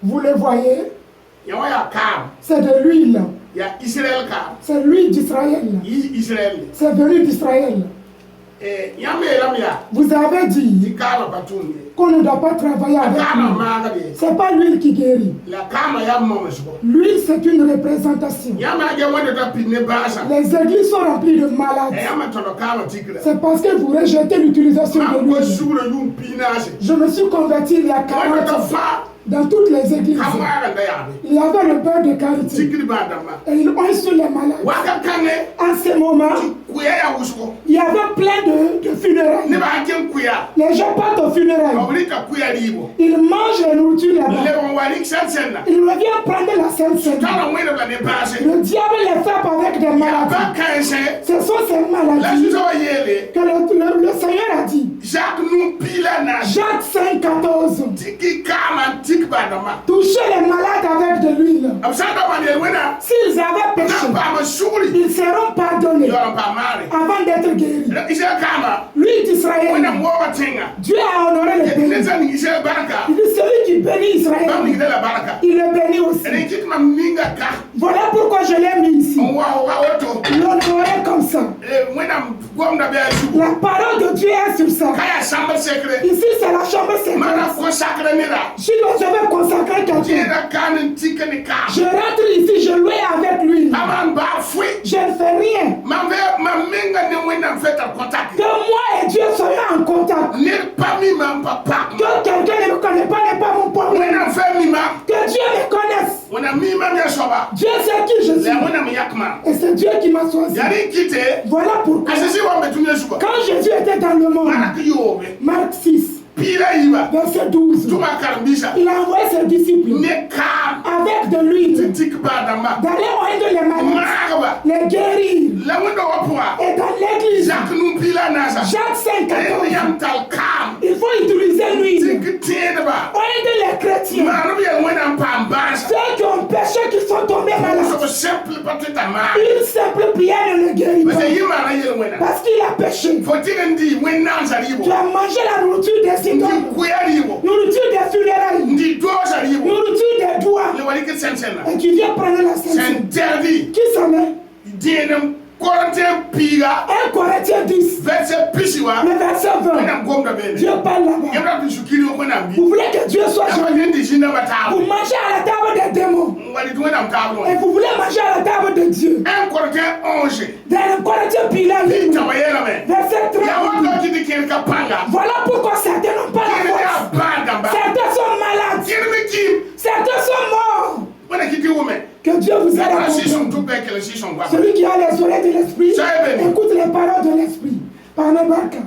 Vous le voyez? C'est de l'huile. C'est l'huile d'Israël. C'est de l'huile d'Israël. Vous avez dit qu'on ne doit pas travailler avec lui. Ce n'est pas l'huile qui guérit. L'huile, c'est une représentation. Les églises sont remplies de malades. C'est parce que vous rejetez l'utilisation de l'huile. Je me suis converti il y a 40 ans. Dans toutes les églises, il y avait le beurre de karité. Et ils ont sur les malades. En ce moment, il y avait plein de funérailles. Les gens partent aux funérailles. Ils mangent la nourriture là-bas. Ils reviennent prendre la Sainte Seine. Le diable les frappe avec des maladies. Ce sont ces maladies que le Seigneur a dit. Jacques 5, 14. Toucher les malades avec de l'huile. S'ils avaient péché, ils seront pardonnés avant d'être guéris. L'huile d'Israël, Dieu a honoré le béni. Il dit celui qui bénit Israël, il le bénit aussi. Voilà pourquoi je l'ai mis ici. L'honorer comme ça. La parole de Dieu est sur ça. Ici c'est la chambre secrète. Je vais consacrer quelqu'un. Je rentre ici, je loue avec lui. Je ne fais rien. Que moi et Dieu soyons en contact. Que quelqu'un ne me connaît pas n'est pas mon problème. Que Dieu me connaisse. Dieu sait qui je suis. Et c'est Dieu qui m'a choisi. Voilà pourquoi. Quand Jésus était dans le monde, Marc 6. Verset 12. Il a envoyé ses disciples avec de l'huile d'aller oindre les malades, les guérir. Et dans l'église, Jacques 5, 14, il faut utiliser l'huile. Oindre les chrétiens, ceux qui ont péché, qui sont tombés malades. Une simple prière ne le guérit pas. Parce qu'il a péché. Tu as mangé la nourriture des nourriture des funérailles, nourriture des doigts, et tu viens prendre la Sainte Seine. Qui s'en est? 1 Corinthiens 10, le verset 20. Dieu parle là-bas. Vous voulez que Dieu soit joli? Vous mangez à la table des démons. Et vous voulez manger à la table de Dieu. 1 Corinthiens 11. Dans 1 Corinthiens verset 30. Voilà pourquoi certains n'ont pas la force. Certains sont malades. Certains sont morts. Que Dieu vous aide à comprendre. Celui qui a les oreilles de l'esprit, écoute les paroles de l'esprit. Par le barca.